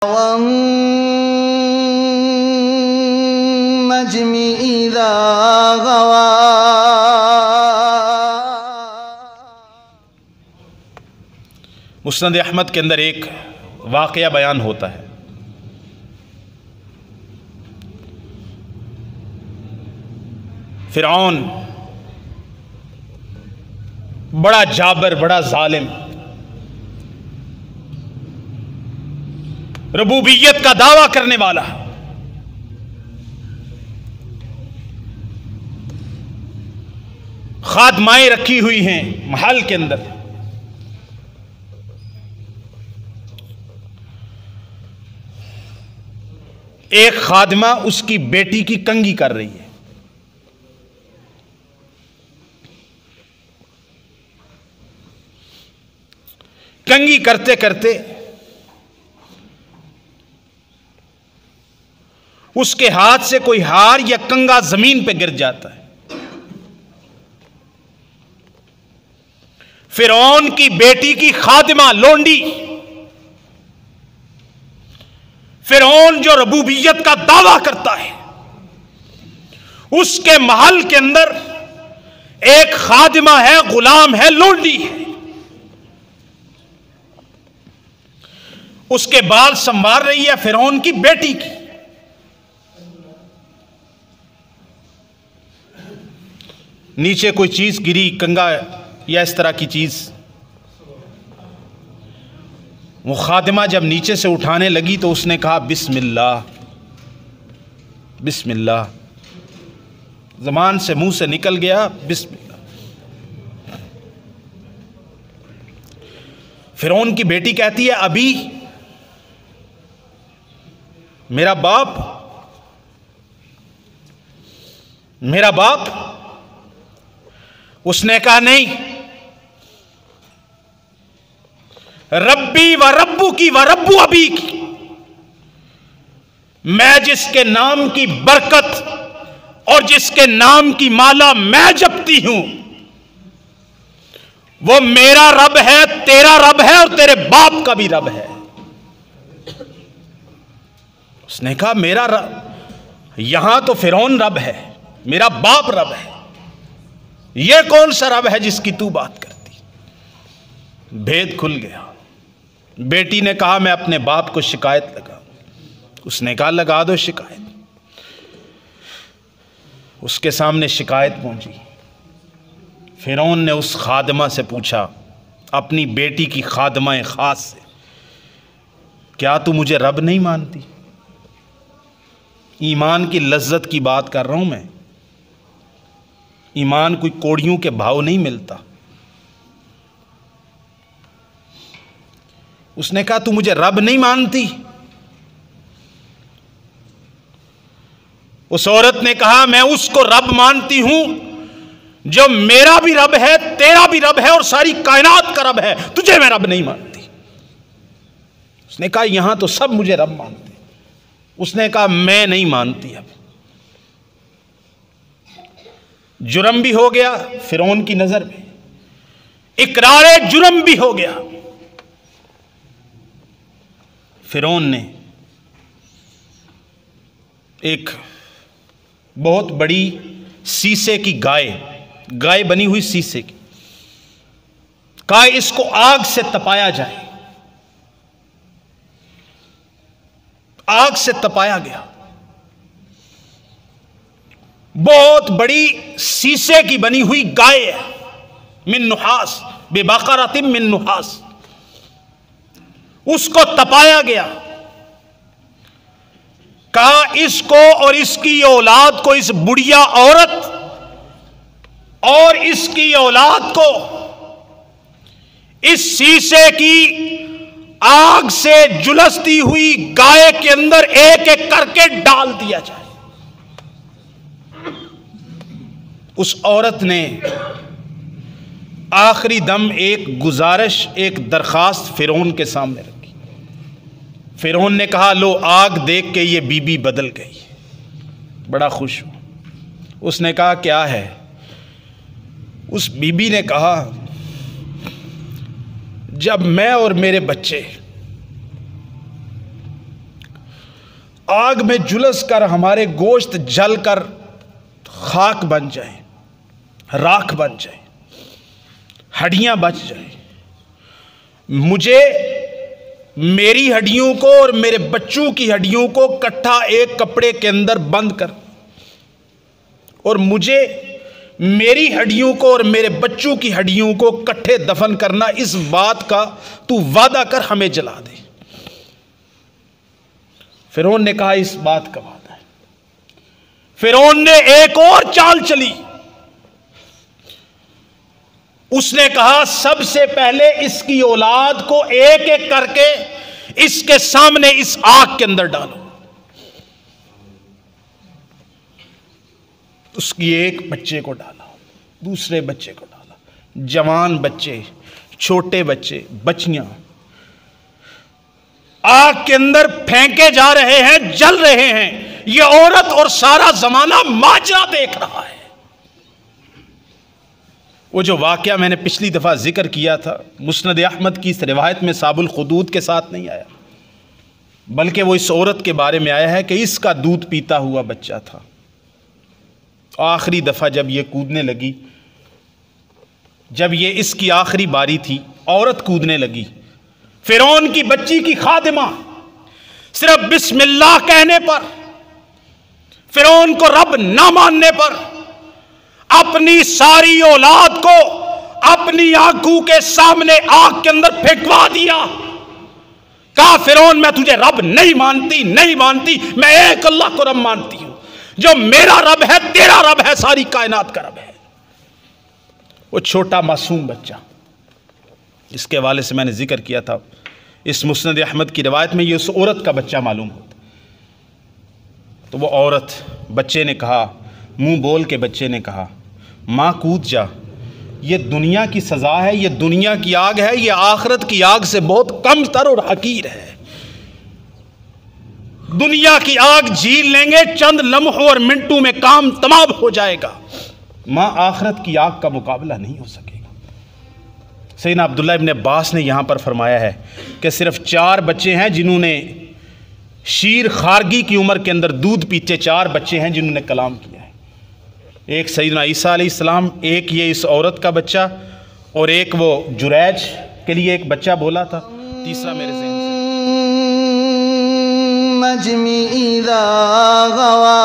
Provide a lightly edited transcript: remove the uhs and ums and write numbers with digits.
वन्नज्मि इज़ा गवा। मुस्नद अहमद के अंदर एक वाक़या बयान होता है। फ़िरऔन बड़ा जाबर, बड़ा जालिम, रबूबियत का दावा करने वाला, खादमाएं रखी हुई हैं महल के अंदर। एक खादमा उसकी बेटी की कंघी कर रही है। कंघी करते करते उसके हाथ से कोई हार या कंगा जमीन पे गिर जाता है। फ़िरऔन की बेटी की खादिमा लोंडी, फ़िरऔन जो रबूबियत का दावा करता है, उसके महल के अंदर एक खादिमा है, गुलाम है, लोंडी है। उसके बाल संवार रही है फ़िरऔन की बेटी की। नीचे कोई चीज गिरी, कंगा या इस तरह की चीज, वो खादिमा जब नीचे से उठाने लगी तो उसने कहा बिस्मिल्लाह बिस्मिल्लाह। ज़बान से, मुंह से निकल गया बिस्मिल्लाह। फ़िरऔन की बेटी कहती है अभी मेरा बाप। उसने कहा नहीं, रब्बी व रब्बू की व रब्बू अबी की। मैं जिसके नाम की बरकत और जिसके नाम की माला मैं जपती हूं, वो मेरा रब है, तेरा रब है और तेरे बाप का भी रब है। उसने कहा मेरा रब, यहां तो फ़िरऔन रब है, मेरा बाप रब है, यह कौन सा रब है जिसकी तू बात करती। भेद खुल गया। बेटी ने कहा मैं अपने बाप को शिकायत लगाऊं। उसने कहा लगा दो शिकायत। उसके सामने शिकायत पहुंची। फ़िरऔन ने उस खादिमा से पूछा, अपनी बेटी की खादिमा खास से, क्या तू मुझे रब नहीं मानती? ईमान की लज्जत की बात कर रहा हूं मैं। ईमान कोई कोड़ियों के भाव नहीं मिलता। उसने कहा तू मुझे रब नहीं मानती? उस औरत ने कहा मैं उसको रब मानती हूं जो मेरा भी रब है, तेरा भी रब है और सारी कायनात का रब है, तुझे मैं रब नहीं मानती। उसने कहा यहां तो सब मुझे रब मानते। उसने कहा मैं नहीं मानती। अब जुर्म भी हो गया फ़िरऔन की नजर में, इकरारे जुर्म भी हो गया। फ़िरऔन ने एक बहुत बड़ी शीशे की गाय बनी हुई शीशे की, कहा इसको आग से तपाया जाए। आग से तपाया गया। बहुत बड़ी शीशे की बनी हुई गाय है, मिन नुहास, बेबाकरातिम मिन नुहास। उसको तपाया गया। कहा इसको और इसकी औलाद को, इस बुढ़िया औरत और इसकी औलाद को इस शीशे की आग से झुलसती हुई गाय के अंदर एक एक करके डाल दिया जाए। उस औरत ने आखिरी दम एक गुजारिश, एक दरखास्त फ़िरऔन के सामने रखी। फ़िरऔन ने कहा लो आग देख के ये बीबी बदल गई, बड़ा खुश हूं। उसने कहा क्या है? उस बीबी ने कहा जब मैं और मेरे बच्चे आग में झुलस कर हमारे गोश्त जल कर खाक बन जाए, राख बन जाए, हड्डियां बच जाए, मुझे मेरी हड्डियों को और मेरे बच्चों की हड्डियों को इकट्ठा एक कपड़े के अंदर बंद कर, और मुझे मेरी हड्डियों को और मेरे बच्चों की हड्डियों को इकट्ठे दफन करना, इस बात का तू वादा कर हमें जला दे। फिरौन ने कहा इस बात का वादा है। फिरौन ने एक और चाल चली, उसने कहा सबसे पहले इसकी औलाद को एक एक करके इसके सामने इस आग के अंदर डालो। उसकी एक बच्चे को डाला, दूसरे बच्चे को डाला, जवान बच्चे, छोटे बच्चे, बच्चियां आग के अंदर फेंके जा रहे हैं, जल रहे हैं। ये औरत और सारा जमाना माजरा देख रहा है। वो जो वाकया मैंने पिछली दफा जिक्र किया था, मुस्नद अहमद की इस रिवायत में साबुल खुदूद के साथ नहीं आया, बल्कि वो इस औरत के बारे में आया है कि इसका दूध पीता हुआ बच्चा था। आखिरी दफा जब ये कूदने लगी, जब ये इसकी आखिरी बारी थी, औरत कूदने लगी। फिरौन की बच्ची की खादिमा सिर्फ बिस्मिल्लाह कहने पर, फिरौन को रब ना मानने पर, अपनी सारी औलाद को अपनी आंखों के सामने आग के अंदर फेंकवा दिया। कहा फिरौन मैं तुझे रब नहीं मानती, नहीं मानती, मैं एक अल्लाह को रब मानती हूं, जो मेरा रब है, तेरा रब है, सारी कायनात का रब है। वो छोटा मासूम बच्चा, इसके हवाले से मैंने जिक्र किया था, इस मुस्नद अहमद की रिवायत में ये उस औरत का बच्चा मालूम होता। तो वो औरत, बच्चे ने कहा, मुंह बोल के बच्चे ने कहा, माँ कूद जा, ये दुनिया की सज़ा है, ये दुनिया की आग है, ये आखिरत की आग से बहुत कम तर और हकीर है। दुनिया की आग झील लेंगे, चंद लम्हों और मिनटों में काम तमाम हो जाएगा। माँ आखिरत की आग का मुकाबला नहीं हो सकेगा। सैयदना अब्दुल्लाह इब्न अब्बास ने यहाँ पर फरमाया है कि सिर्फ 4 बच्चे हैं जिन्होंने शीर खारगी की उम्र के अंदर दूध पीते, 4 बच्चे हैं जिन्होंने कलाम किया है। एक सैयदना ईसा अलैहिस्सलाम, एक ये इस औरत का बच्चा, और एक वो जुरैज के लिए एक बच्चा बोला था, तीसरा मेरे ज़हन से नज्मी इज़ा गवा।